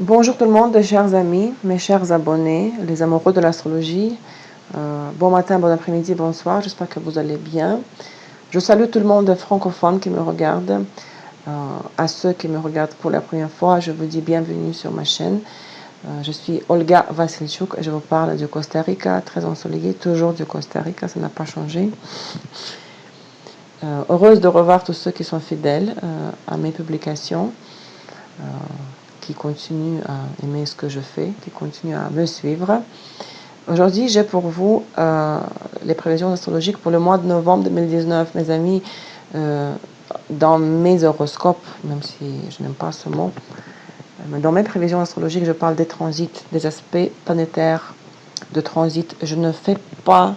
Bonjour tout le monde, chers amis, mes chers abonnés, les amoureux de l'astrologie. Bon matin, bon après-midi, bonsoir, j'espère que vous allez bien. Je salue tout le monde francophone qui me regarde. À ceux qui me regardent pour la première fois, je vous dis bienvenue sur ma chaîne. Je suis Olga Vasilchuk et je vous parle du Costa Rica, très ensoleillé, toujours du Costa Rica, ça n'a pas changé. Heureuse de revoir tous ceux qui sont fidèles à mes publications. Qui continuent à aimer ce que je fais, qui continuent à me suivre. Aujourd'hui, j'ai pour vous les prévisions astrologiques pour le mois de novembre 2019. Mes amis, dans mes horoscopes, même si je n'aime pas ce mot, mais dans mes prévisions astrologiques, je parle des transits, des aspects planétaires de transit. Je ne fais pas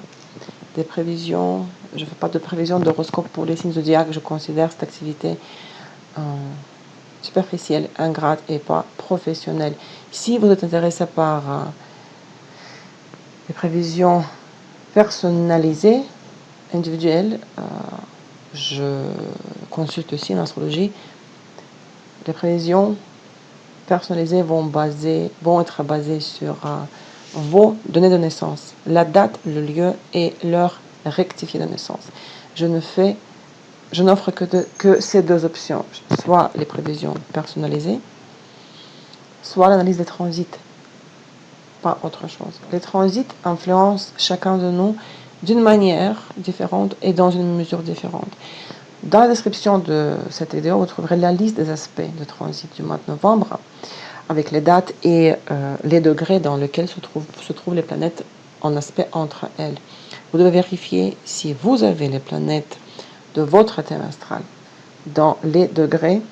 des prévisions, je ne fais pas de prévisions d'horoscope pour les signes zodiaques. Je considère cette activité superficielle, ingrate et pas professionnelle. Si vous êtes intéressé par les prévisions personnalisées, individuelles, je consulte aussi en astrologie. Les prévisions personnalisées vont être basées sur vos données de naissance, la date, le lieu et l'heure rectifiée de naissance. Je n'offre que ces deux options, soit les prévisions personnalisées, soit l'analyse des transits, pas autre chose. Les transits influencent chacun de nous d'une manière différente et dans une mesure différente. Dans la description de cette vidéo, vous trouverez la liste des aspects de transit du mois de novembre, avec les dates et les degrés dans lesquels se trouvent les planètes en aspect entre elles. Vous devez vérifier si vous avez les planètes de votre thème astral dans les degrés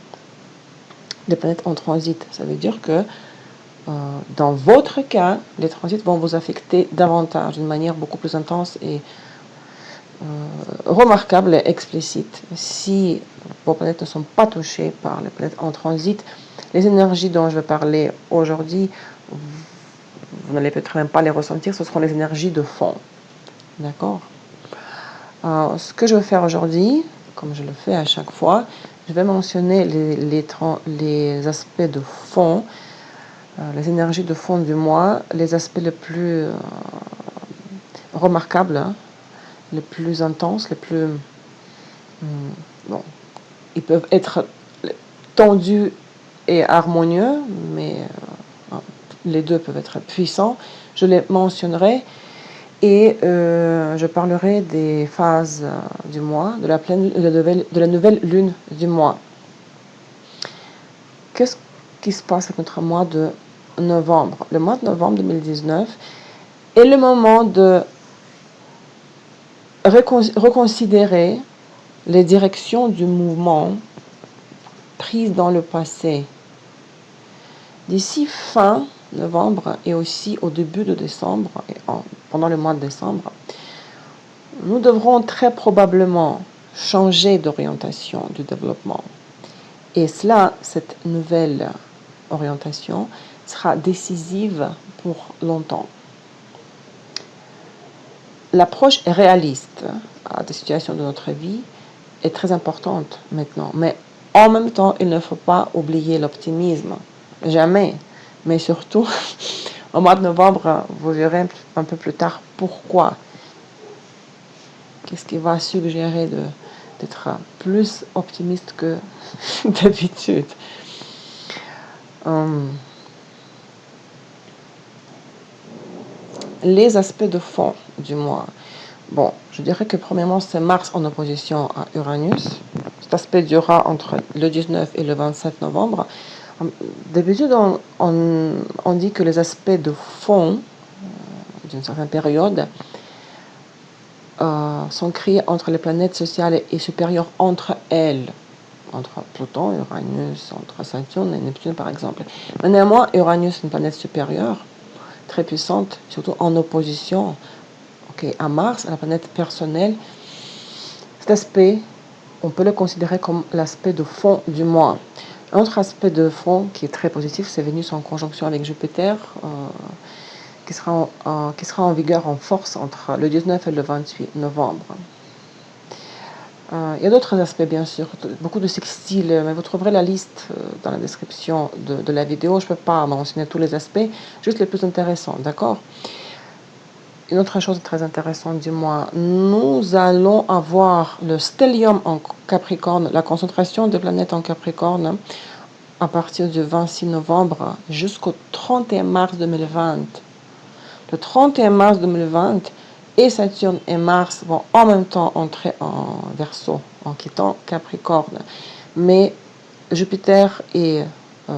des planètes en transit. Ça veut dire que dans votre cas, les transits vont vous affecter davantage, d'une manière beaucoup plus intense et remarquable et explicite. Si vos planètes ne sont pas touchées par les planètes en transit, les énergies dont je vais parler aujourd'hui, vous n'allez peut-être même pas les ressentir, ce seront les énergies de fond. D'accord? Ce que je vais faire aujourd'hui, comme je le fais à chaque fois, je vais mentionner les aspects de fond, les énergies de fond du mois, les aspects les plus remarquables, hein, les plus intenses, les plus... bon, ils peuvent être tendus et harmonieux, mais les deux peuvent être puissants. Je les mentionnerai et je parlerai des phases du mois, de la nouvelle lune du mois. Qu'est-ce qui se passe avec notre mois de novembre? Le mois de novembre 2019 est le moment de reconsidérer les directions du mouvement prises dans le passé. D'ici fin novembre et aussi au début de décembre, et pendant le mois de décembre, nous devrons très probablement changer d'orientation du développement. Et cette nouvelle orientation sera décisive pour longtemps. L'approche réaliste des situations de notre vie est très importante maintenant, mais en même temps, il ne faut pas oublier l'optimisme. Jamais. Mais surtout, au mois de novembre, vous verrez un peu plus tard pourquoi. Qu'est-ce qui va suggérer d'être plus optimiste que d'habitude. Les aspects de fond du mois. Bon, je dirais que premièrement, c'est Mars en opposition à Uranus. Cet aspect durera entre le 19 et le 27 novembre. D'habitude, on dit que les aspects de fond d'une certaine période sont créés entre les planètes sociales et supérieures entre elles. Entre Pluton, Uranus, entre Saturne et Neptune par exemple. Mais néanmoins, Uranus est une planète supérieure, très puissante, surtout en opposition à Mars, à la planète personnelle. Cet aspect, on peut le considérer comme l'aspect de fond du mois. Un autre aspect de fond qui est très positif, c'est Vénus en conjonction avec Jupiter, qui sera en vigueur en force entre le 19 et le 28 novembre. Il y a d'autres aspects, bien sûr, beaucoup de sextiles, mais vous trouverez la liste dans la description de la vidéo. Je ne peux pas mentionner tous les aspects, juste les plus intéressants, d'accord? Une autre chose très intéressante du mois, nous allons avoir le stellium en Capricorne, la concentration des planètes en Capricorne, à partir du 26 novembre jusqu'au 31 mars 2020. Le 31 mars 2020, et Saturne et Mars vont en même temps entrer en Verseau, en quittant Capricorne. Mais Jupiter et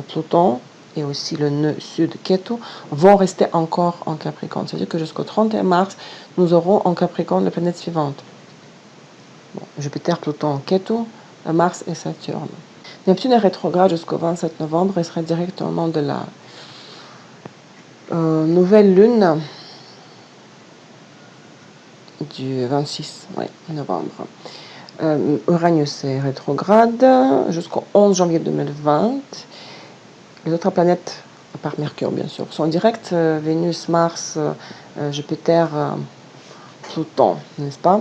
Pluton, et aussi le nœud sud Ketu, vont rester encore en Capricorne. C'est-à-dire que jusqu'au 31 mars, nous aurons en Capricorne les planètes suivantes. Bon, Jupiter, Pluton, Ketu, Mars et Saturne. Neptune est rétrograde jusqu'au 27 novembre et sera directement de la nouvelle lune du 26 novembre. Uranus est rétrograde jusqu'au 11 janvier 2020. Les autres planètes, à part Mercure bien sûr, sont directes, Vénus, Mars, Jupiter, Pluton, n'est-ce pas?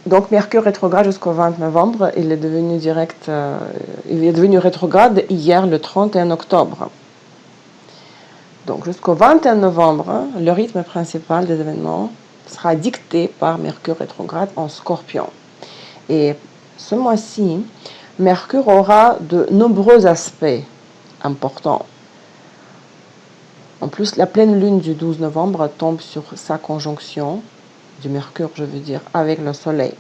Donc Mercure rétrograde jusqu'au 20 novembre, il est devenu direct, il est devenu rétrograde hier le 31 octobre. Donc jusqu'au 21 novembre, le rythme principal des événements sera dicté par Mercure rétrograde en Scorpion. Et ce mois-ci, Mercure aura de nombreux aspects importants. En plus, la pleine lune du 12 novembre tombe sur sa conjonction du Mercure, je veux dire, avec le Soleil.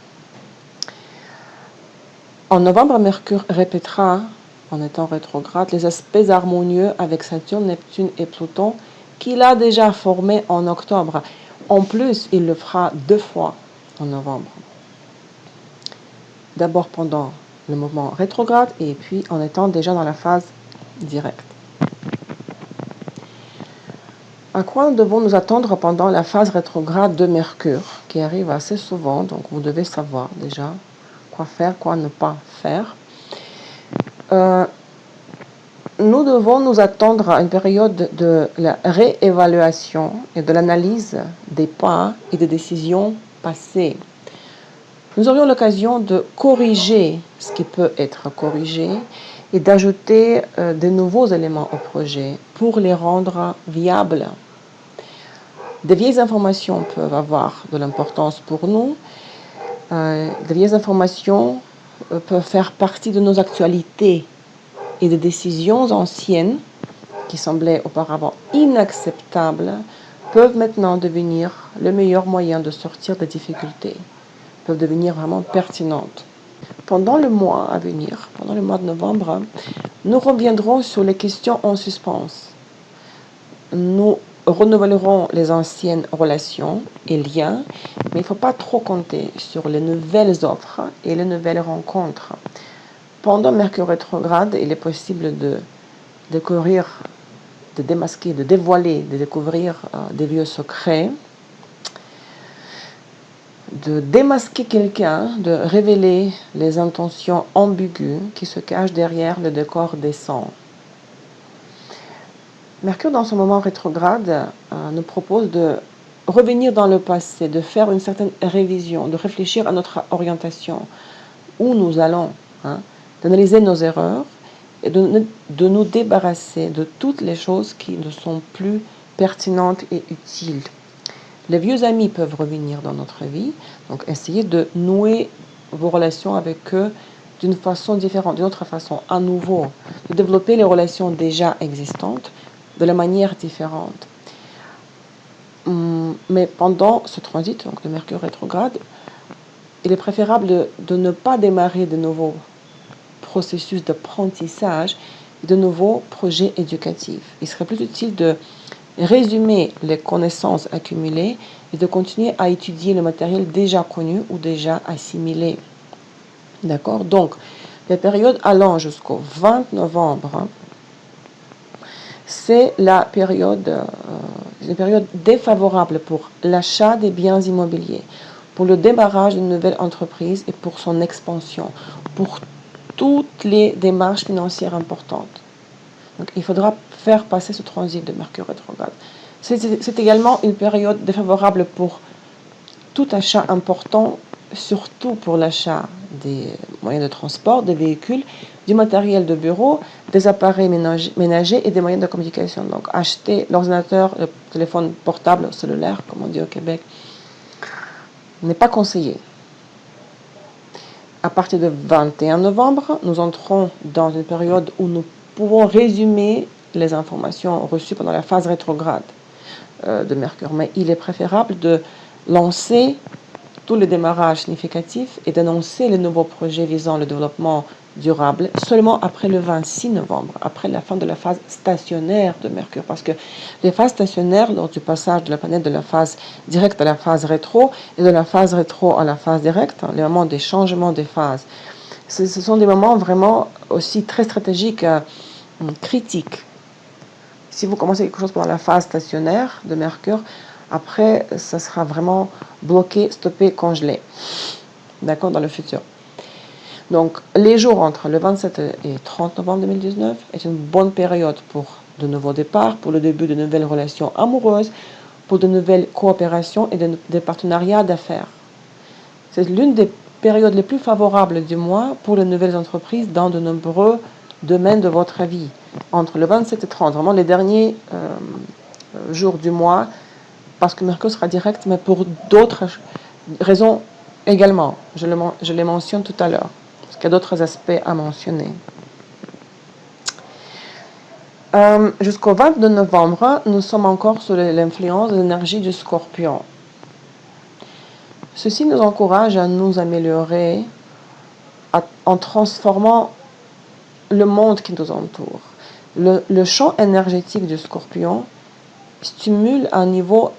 En novembre, Mercure répétera, en étant rétrograde, les aspects harmonieux avec Saturne, Neptune et Pluton qu'il a déjà formés en octobre. En plus, il le fera 2 fois en novembre. D'abord pendant le mouvement rétrograde et puis en étant déjà dans la phase directe. À quoi devons nous attendre pendant la phase rétrograde de Mercure, qui arrive assez souvent, donc vous devez savoir déjà quoi faire, quoi ne pas faire. Nous devons nous attendre à une période de la réévaluation et de l'analyse des pas et des décisions passées. Nous aurions l'occasion de corriger ce qui peut être corrigé et d'ajouter de nouveaux éléments au projet pour les rendre viables. Des vieilles informations peuvent avoir de l'importance pour nous. Des vieilles informations peuvent faire partie de nos actualités et des décisions anciennes qui semblaient auparavant inacceptables peuvent maintenant devenir le meilleur moyen de sortir des difficultés, peuvent devenir vraiment pertinentes. Pendant le mois à venir, pendant le mois de novembre, nous reviendrons sur les questions en suspens. Nous renouvellerons les anciennes relations et liens, mais il ne faut pas trop compter sur les nouvelles offres et les nouvelles rencontres. Pendant Mercure rétrograde, il est possible de découvrir, de démasquer, de dévoiler, de découvrir des lieux secrets, de démasquer quelqu'un, de révéler les intentions ambiguës qui se cachent derrière le décor décent. Mercure, dans ce moment rétrograde, nous propose de revenir dans le passé, de faire une certaine révision, de réfléchir à notre orientation, où nous allons, d'analyser nos erreurs et de nous débarrasser de toutes les choses qui ne sont plus pertinentes et utiles. Les vieux amis peuvent revenir dans notre vie, donc essayez de nouer vos relations avec eux d'une façon différente, d'une autre façon, à nouveau, de développer les relations déjà existantes de la manière différente. Mais pendant ce transit, donc de Mercure rétrograde, il est préférable de ne pas démarrer de nouveaux processus d'apprentissage, de nouveaux projets éducatifs. Il serait plus utile de résumer les connaissances accumulées et de continuer à étudier le matériel déjà connu ou déjà assimilé. D'accord? Donc, les périodes allant jusqu'au 20 novembre, c'est la période, une période défavorable pour l'achat des biens immobiliers, pour le démarrage d'une nouvelle entreprise et pour son expansion, pour toutes les démarches financières importantes. Donc, il faudra faire passer ce transit de Mercure rétrograde. C'est également une période défavorable pour tout achat important surtout pour l'achat des moyens de transport, des véhicules, du matériel de bureau, des appareils ménagers et des moyens de communication. Donc, acheter l'ordinateur, le téléphone portable, cellulaire, comme on dit au Québec, n'est pas conseillé. À partir du 21 novembre, nous entrons dans une période où nous pouvons résumer les informations reçues pendant la phase rétrograde de Mercure. Mais il est préférable de lancer tous les démarrages significatifs et d'annoncer les nouveaux projets visant le développement durable seulement après le 26 novembre, après la fin de la phase stationnaire de Mercure. Parce que les phases stationnaires, lors du passage de la planète de la phase directe à la phase rétro et de la phase rétro à la phase directe, les moments des changements des phases, ce sont des moments vraiment aussi très stratégiques, critiques. Si vous commencez quelque chose pendant la phase stationnaire de Mercure, après, ça sera vraiment bloqué, stoppé, congelé. D'accord, dans le futur. Donc, les jours entre le 27 et 30 novembre 2019 est une bonne période pour de nouveaux départs, pour le début de nouvelles relations amoureuses, pour de nouvelles coopérations et des partenariats d'affaires. C'est l'une des périodes les plus favorables du mois pour les nouvelles entreprises dans de nombreux domaines de votre vie. Entre le 27 et 30, vraiment les derniers jours du mois, parce que Mercure sera direct, mais pour d'autres raisons également. Je les mentionne tout à l'heure, parce qu'il y a d'autres aspects à mentionner. Jusqu'au 22 novembre, nous sommes encore sous l'influence de l'énergie du Scorpion. Ceci nous encourage à nous améliorer en transformant le monde qui nous entoure. Le champ énergétique du Scorpion stimule un niveau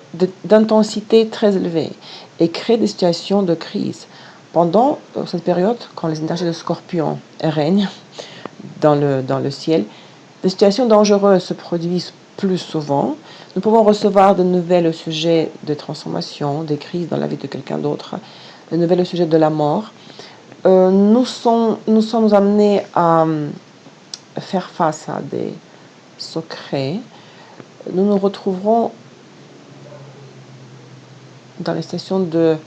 d'intensité très élevé et crée des situations de crise. Pendant cette période, quand les énergies de Scorpion règnent dans le ciel, des situations dangereuses se produisent plus souvent. Nous pouvons recevoir de nouvelles au sujet de transformations, des crises dans la vie de quelqu'un d'autre, de nouvelles au sujet de la mort. Nous sommes amenés à faire face à des secrets. Nous nous retrouverons dans les situations de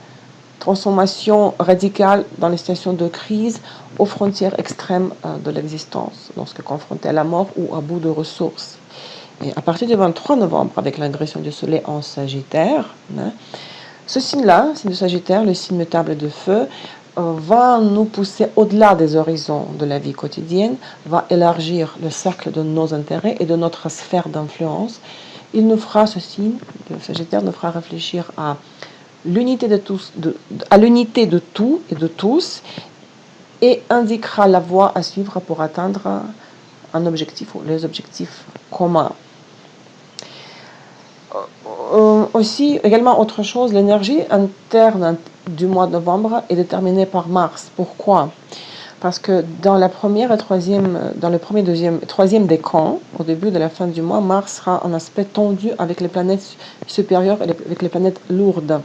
transformation radicale, dans les situations de crise, aux frontières extrêmes de l'existence, lorsque confrontés à la mort ou à bout de ressources. Et à partir du 23 novembre, avec l'ingression du Soleil en Sagittaire, ce signe-là, signe de Sagittaire, le signe mutable de feu, va nous pousser au-delà des horizons de la vie quotidienne, va élargir le cercle de nos intérêts et de notre sphère d'influence. Il nous fera, ce signe de Sagittaire nous fera réfléchir à l'unité de tous, à l'unité de tout et de tous, et indiquera la voie à suivre pour atteindre un objectif ou les objectifs communs. Aussi, également autre chose, l'énergie interne du mois de novembre est déterminée par Mars. Pourquoi? Parce que dans la première et dans le premier, deuxième, troisième décan, au début de la fin du mois, Mars sera en aspect tendu avec les planètes supérieures et avec les planètes lourdes.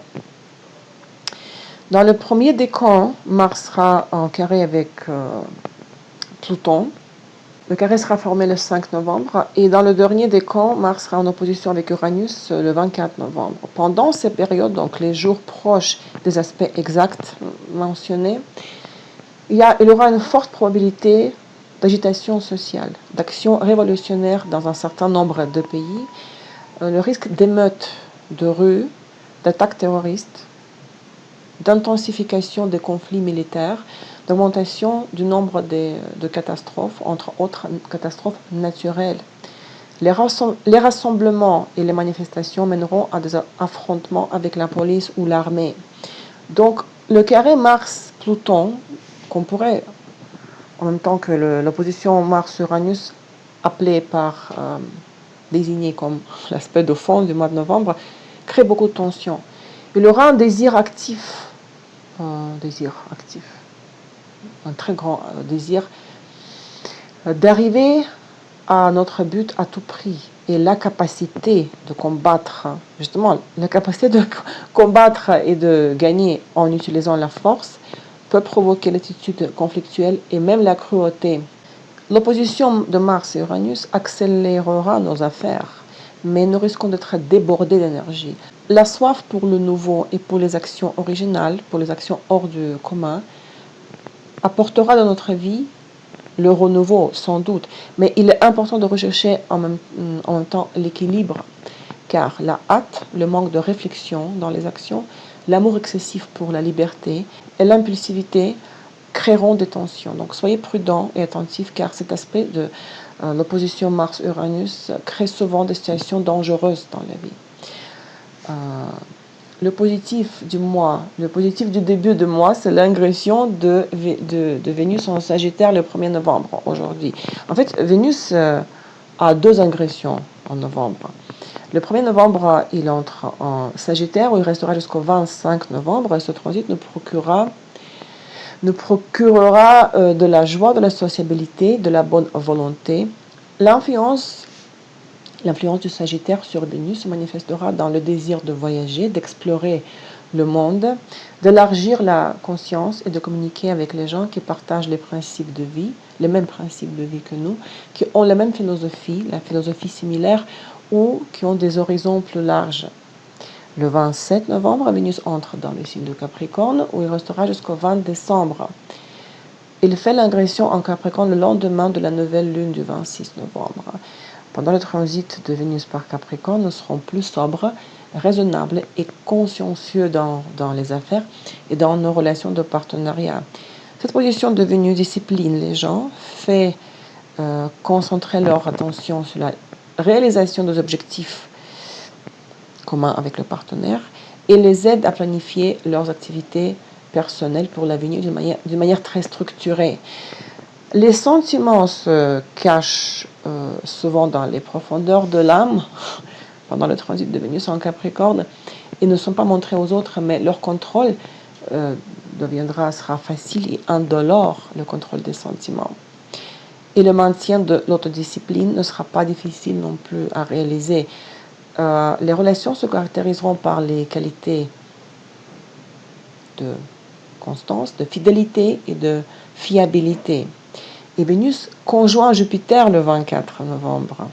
Dans le premier décan, Mars sera en carré avec Pluton. Le carré sera formé le 5 novembre et dans le dernier décan, Mars sera en opposition avec Uranus le 24 novembre. Pendant ces périodes, donc les jours proches des aspects exacts mentionnés, il y aura une forte probabilité d'agitation sociale, d'action révolutionnaire dans un certain nombre de pays, le risque d'émeutes de rue, d'attaques terroristes, d'intensification des conflits militaires, d'augmentation du nombre de catastrophes, entre autres catastrophes naturelles. Les rassemblements et les manifestations mèneront à des affrontements avec la police ou l'armée. Donc, le carré Mars-Pluton, qu'on pourrait, en même temps que l'opposition Mars-Uranus, appelée par, désignée comme l'aspect de fond du mois de novembre, crée beaucoup de tensions. Il aura un désir actif, un très grand désir d'arriver à notre but à tout prix. Et la capacité de combattre, justement, la capacité de combattre et de gagner en utilisant la force peut provoquer l'attitude conflictuelle et même la cruauté. L'opposition de Mars et Uranus accélérera nos affaires, mais nous risquons d'être débordés d'énergie. La soif pour le nouveau et pour les actions originales, pour les actions hors du commun, apportera dans notre vie le renouveau, sans doute. Mais il est important de rechercher en même temps l'équilibre, car la hâte, le manque de réflexion dans les actions, l'amour excessif pour la liberté et l'impulsivité créeront des tensions. Donc soyez prudents et attentifs, car cet aspect de l'opposition Mars-Uranus crée souvent des situations dangereuses dans la vie. Le positif du mois, le positif du début de mois, c'est l'ingression de Vénus en Sagittaire le 1er novembre, aujourd'hui. En fait, Vénus a 2 ingressions en novembre. Le 1er novembre, il entre en Sagittaire, où il restera jusqu'au 25 novembre. Et ce transit nous procurera de la joie, de la sociabilité, de la bonne volonté. L'influence du Sagittaire sur Vénus se manifestera dans le désir de voyager, d'explorer le monde, d'élargir la conscience et de communiquer avec les gens qui partagent les principes de vie, les mêmes principes de vie que nous, qui ont la même philosophie, la philosophie similaire, ou qui ont des horizons plus larges. Le 27 novembre, Vénus entre dans le signe de Capricorne, où il restera jusqu'au 20 décembre. Il fait l'ingression en Capricorne le lendemain de la nouvelle lune du 26 novembre. Pendant le transit de Vénus par Capricorne, nous serons plus sobres, raisonnables et consciencieux dans les affaires et dans nos relations de partenariat. Cette position de Vénus discipline les gens, fait concentrer leur attention sur la réalisation des objectifs communs avec le partenaire et les aide à planifier leurs activités personnelles pour l'avenir d'une manière très structurée. Les sentiments se cachent souvent dans les profondeurs de l'âme pendant le transit de Vénus en Capricorne et ne sont pas montrés aux autres, mais leur contrôle sera facile et indolore, le contrôle des sentiments. Et le maintien de l'autodiscipline ne sera pas difficile non plus à réaliser. Les relations se caractériseront par les qualités de constance, de fidélité et de fiabilité. Et Vénus conjoint Jupiter le 24 novembre.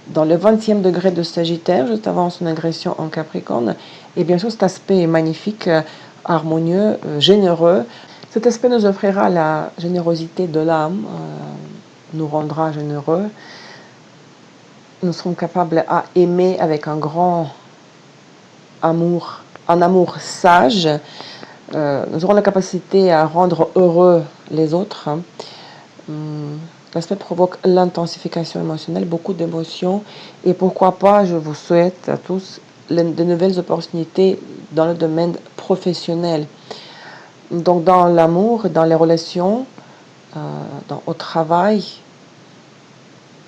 Dans le 20e degré de Sagittaire, juste avant son ingression en Capricorne. Et bien sûr, cet aspect est magnifique, harmonieux, généreux. Cet aspect nous offrira la générosité de l'âme, nous rendra généreux. Nous serons capables à aimer avec un grand amour, un amour sage. Nous aurons la capacité à rendre heureux les autres. L'aspect provoque l'intensification émotionnelle, beaucoup d'émotions. Et pourquoi pas, je vous souhaite à tous de nouvelles opportunités dans le domaine professionnel. Donc dans l'amour, dans les relations, au travail,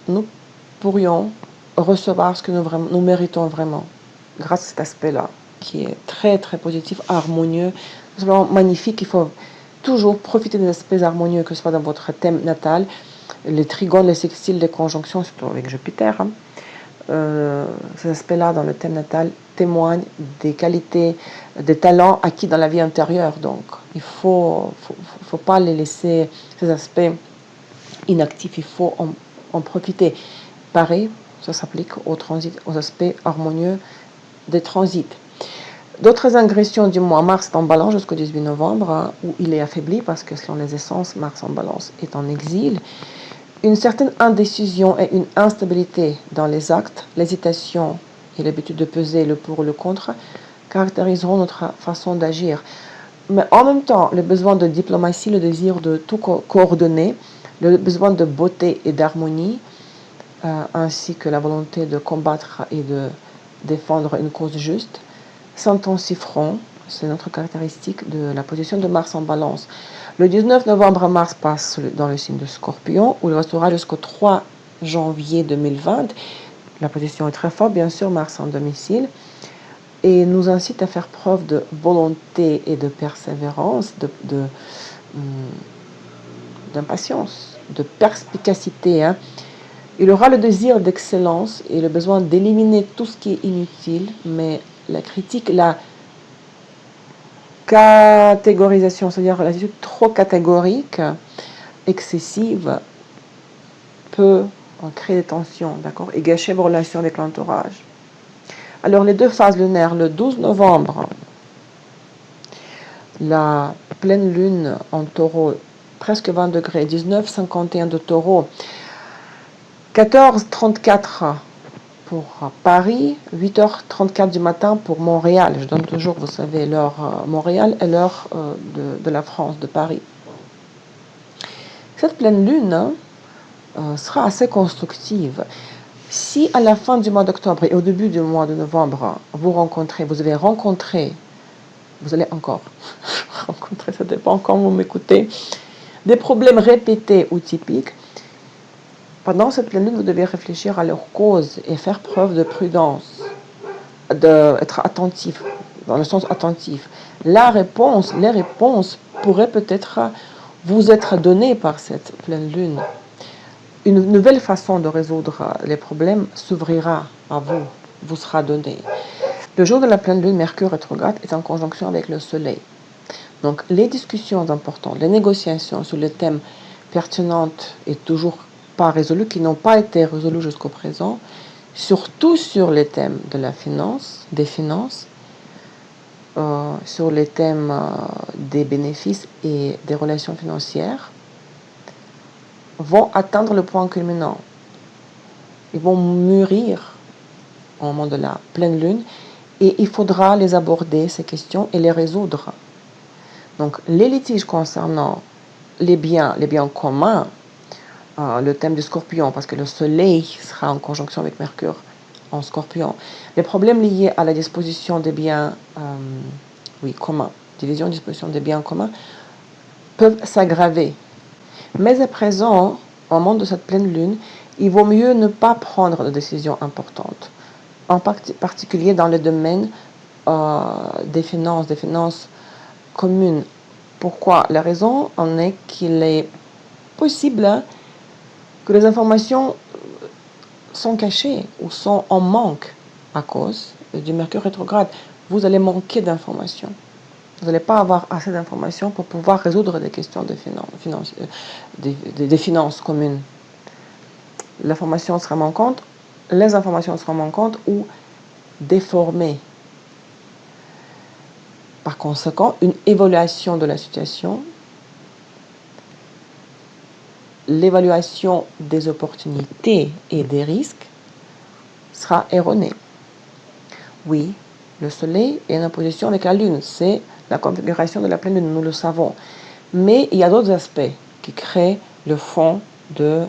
nous pourrions recevoir ce que nous méritons vraiment, grâce à cet aspect-là, qui est très très positif, harmonieux, c'est vraiment magnifique. Il faut toujours profiter des aspects harmonieux, que ce soit dans votre thème natal, les trigones, les sextiles, les conjonctions, surtout avec Jupiter. Ces aspects-là dans le thème natal témoignent des qualités, des talents acquis dans la vie intérieure. Donc, il faut pas les laisser, ces aspects inactifs. Il faut en profiter. Pareil, ça s'applique aux aspects harmonieux des transits. D'autres ingressions du mois, Mars est en balance jusqu'au 18 novembre, où il est affaibli parce que selon les essences, Mars en balance est en exil. Une certaine indécision et une instabilité dans les actes, l'hésitation et l'habitude de peser le pour ou le contre caractériseront notre façon d'agir. Mais en même temps, le besoin de diplomatie, le désir de tout coordonner, le besoin de beauté et d'harmonie, ainsi que la volonté de combattre et de défendre une cause juste, s'intensifieront. C'est notre caractéristique de la position de Mars en balance. Le 19 novembre, Mars passe dans le signe de Scorpion, où il restera jusqu'au 3 janvier 2020. La position est très forte, bien sûr, Mars en domicile, et nous incite à faire preuve de volonté et de persévérance, d'impatience, de perspicacité. Il aura le désir d'excellence et le besoin d'éliminer tout ce qui est inutile, mais la critique, la catégorisation, c'est-à-dire l'attitude trop catégorique, excessive, peut créer des tensions, d'accord, et gâcher vos relations avec l'entourage. Alors les deux phases lunaires, le 12 novembre, la pleine lune en taureau, presque 20 degrés, 19,51 de taureau, 14,34 pour Paris, 8h34 du matin pour Montréal. Je donne toujours, vous savez, l'heure Montréal et l'heure de la France, de Paris. Cette pleine lune sera assez constructive. Si à la fin du mois d'octobre et au début du mois de novembre, vous allez rencontrer, vous allez encore rencontrer, ça dépend quand vous m'écoutez, des problèmes répétés ou typiques, pendant cette pleine lune, vous devez réfléchir à leurs causes et faire preuve de prudence, d'être attentif, dans le sens attentif. Les réponses pourraient peut-être vous être données par cette pleine lune. Une nouvelle façon de résoudre les problèmes s'ouvrira à vous, vous sera donnée. Le jour de la pleine lune, Mercure rétrograde est en conjonction avec le Soleil. Donc les discussions importantes, les négociations sur les thèmes pertinents et toujours pas résolus, qui n'ont pas été résolus jusqu'au présent, surtout sur les thèmes de la finance, des finances, sur les thèmes des bénéfices et des relations financières, vont atteindre le point culminant. Ils vont mûrir au moment de la pleine lune et il faudra les aborder, ces questions, et les résoudre. Donc les litiges concernant les biens communs, le thème du scorpion, parce que le soleil sera en conjonction avec Mercure en scorpion. Les problèmes liés à la disposition des biens communs, division, disposition des biens communs, peuvent s'aggraver. Mais à présent, au moment de cette pleine lune, il vaut mieux ne pas prendre de décisions importantes, en particulier dans le domaine des finances communes. Pourquoi? La raison en est qu'il est possible que les informations sont cachées ou sont en manque à cause du Mercure rétrograde. Vous allez manquer d'informations. Vous n'allez pas avoir assez d'informations pour pouvoir résoudre des questions des finances communes. L'information sera manquante, les informations seront manquantes ou déformées. Par conséquent, une évaluation de la situation, l'évaluation des opportunités et des risques sera erronée. Oui, le Soleil est en opposition avec la Lune, c'est la configuration de la pleine Lune, nous le savons. Mais il y a d'autres aspects qui créent le fond du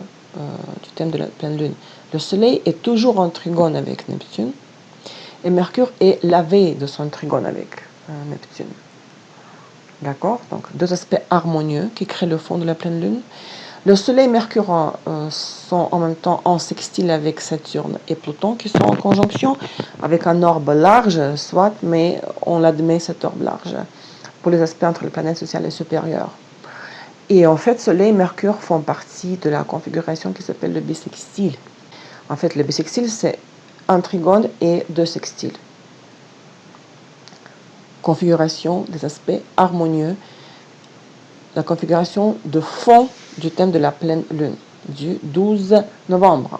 thème de la pleine Lune. Le Soleil est toujours en trigone avec Neptune et Mercure est lavé de son trigone avec Neptune. D'accord? Donc deux aspects harmonieux qui créent le fond de la pleine Lune. Le Soleil et Mercure sont en même temps en sextile avec Saturne et Pluton qui sont en conjonction avec un orbe large, soit, mais on l'admet cet orbe large pour les aspects entre les planètes sociales et supérieures. Et en fait, Soleil et Mercure font partie de la configuration qui s'appelle le bisextile. En fait, le bisextile, c'est un trigone et deux sextiles. Configuration des aspects harmonieux, la configuration de fond du thème de la pleine lune du 12 novembre.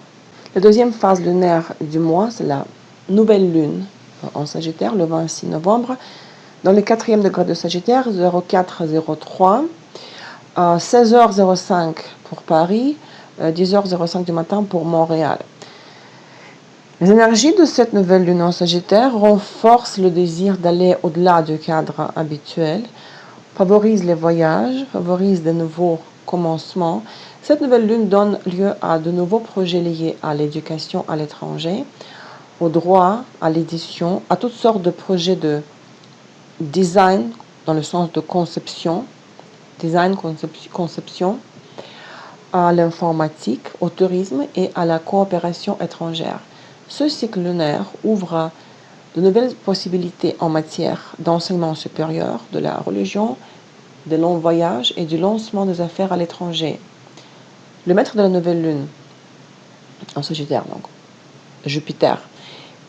La deuxième phase lunaire du mois, c'est la nouvelle lune en Sagittaire, le 26 novembre, dans le 4e degré de Sagittaire, 0403, 16h05 pour Paris, 10h05 du matin pour Montréal. Les énergies de cette nouvelle lune en Sagittaire renforcent le désir d'aller au-delà du cadre habituel, favorisent les voyages, favorisent de nouveaux commencements. Cette nouvelle lune donne lieu à de nouveaux projets liés à l'éducation à l'étranger, au droit, à l'édition, à toutes sortes de projets de design dans le sens de conception, à l'informatique, au tourisme et à la coopération étrangère. Ce cycle lunaire ouvre de nouvelles possibilités en matière d'enseignement supérieur, de la religion, des longs voyages et du lancement des affaires à l'étranger. Le maître de la nouvelle lune, en Sagittaire, donc, Jupiter,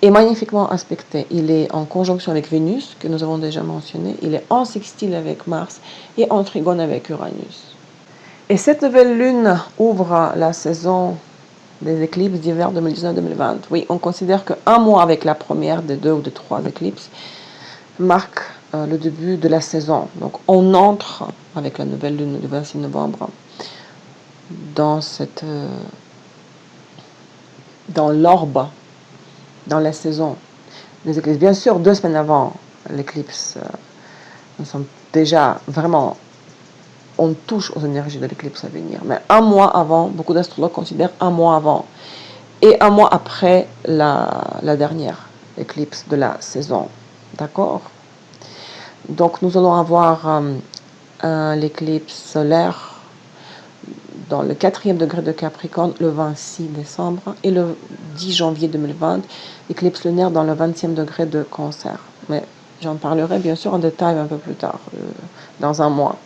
est magnifiquement aspecté. Il est en conjonction avec Vénus, que nous avons déjà mentionné. Il est en sextile avec Mars et en trigone avec Uranus. Et cette nouvelle lune ouvre la saison des éclipses d'hiver 2019-2020. Oui, on considère qu'un mois avec la première des 2 ou des 3 éclipses marque le début de la saison. Donc on entre avec la nouvelle lune du 26 novembre dans dans l'orbe, dans la saison des éclipses. Bien sûr, 2 semaines avant l'éclipse, nous sommes déjà vraiment, on touche aux énergies de l'éclipse à venir. Mais un mois avant, beaucoup d'astrologues considèrent un mois avant et un mois après la dernière éclipse de la saison. D'accord? Donc nous allons avoir l'éclipse solaire dans le 4e degré de Capricorne le 26 décembre et le 10 janvier 2020, l'éclipse lunaire dans le 20e degré de Cancer. Mais j'en parlerai bien sûr en détail un peu plus tard, dans un mois.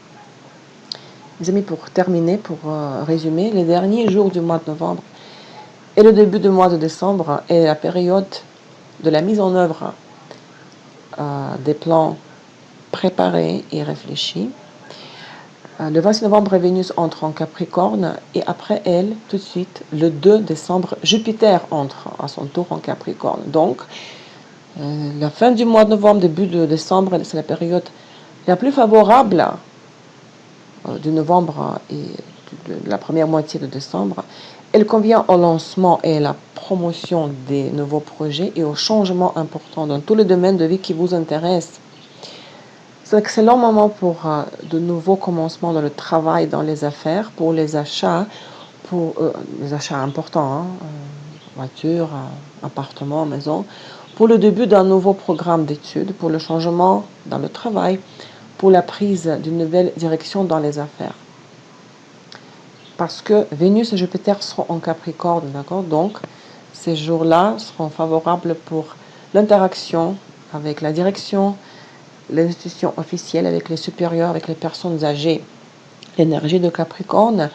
Les amis, pour terminer, pour résumer, les derniers jours du mois de novembre et le début du mois de décembre est la période de la mise en œuvre des plans préparés et réfléchis. Le 26 novembre, Vénus entre en Capricorne et après elle, tout de suite, le 2 décembre, Jupiter entre à son tour en Capricorne. Donc, la fin du mois de novembre, début de décembre, c'est la période la plus favorable du novembre et de la première moitié de décembre. Elle convient au lancement et à la promotion des nouveaux projets et aux changements importants dans tous les domaines de vie qui vous intéressent. C'est un excellent moment pour de nouveaux commencements dans le travail, dans les affaires, pour les achats importants, hein, voiture, appartement, maison, pour le début d'un nouveau programme d'études, pour le changement dans le travail, pour la prise d'une nouvelle direction dans les affaires. Parce que Vénus et Jupiter seront en Capricorne, d'accord? Donc, ces jours-là seront favorables pour l'interaction avec la direction, l'institution officielle, avec les supérieurs, avec les personnes âgées. L'énergie de Capricorne,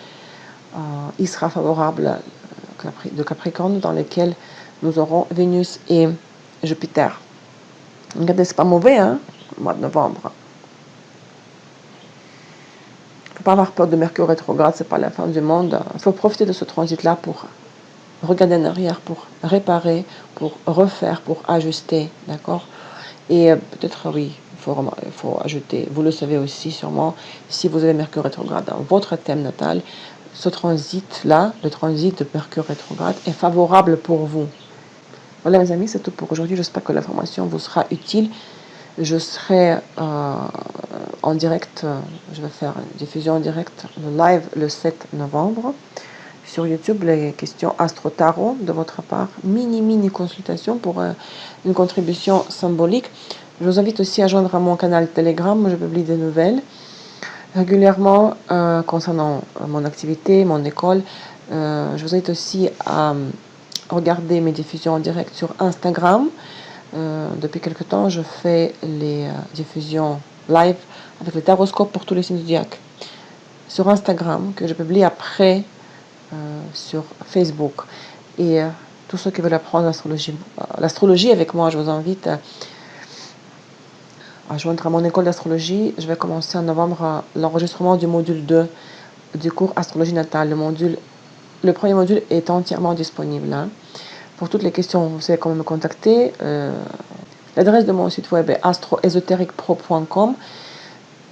il sera favorable de Capricorne dans lequel nous aurons Vénus et Jupiter. Regardez, c'est pas mauvais, hein, le mois de novembre. Il ne faut pas avoir peur de Mercure rétrograde, c'est pas la fin du monde. Il faut profiter de ce transit-là pour regarder en arrière, pour réparer, pour refaire, pour ajuster, d'accord? Et peut-être, oui, il faut ajouter, vous le savez aussi sûrement, si vous avez Mercure rétrograde dans votre thème natal, ce transit-là, le transit de Mercure rétrograde, est favorable pour vous. Voilà mes amis, c'est tout pour aujourd'hui. J'espère que l'information vous sera utile. Je serai en direct, je vais faire une diffusion en direct, le live le 7 novembre. Sur YouTube, les questions astro-tarot de votre part. Mini consultation pour une contribution symbolique. Je vous invite aussi à joindre à mon canal Telegram. Je publie des nouvelles régulièrement concernant mon activité, mon école. Je vous invite aussi à regarder mes diffusions en direct sur Instagram. Depuis quelque temps, je fais les diffusions live avec le taroscope pour tous les signes zodiaques sur Instagram, que je publie après sur Facebook. Et tous ceux qui veulent apprendre l'astrologie avec moi, je vous invite à joindre à mon école d'astrologie. Je vais commencer en novembre l'enregistrement du module 2 du cours Astrologie natale. Le premier module est entièrement disponible. Hein. Pour toutes les questions, vous savez comment me contacter. L'adresse de mon site web est astroésotériquepro.com.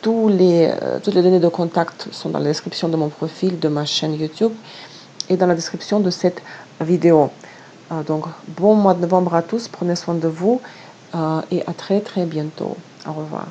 Toutes les données de contact sont dans la description de mon profil, de ma chaîne YouTube et dans la description de cette vidéo. Donc, bon mois de novembre à tous, prenez soin de vous et à très bientôt. Au revoir.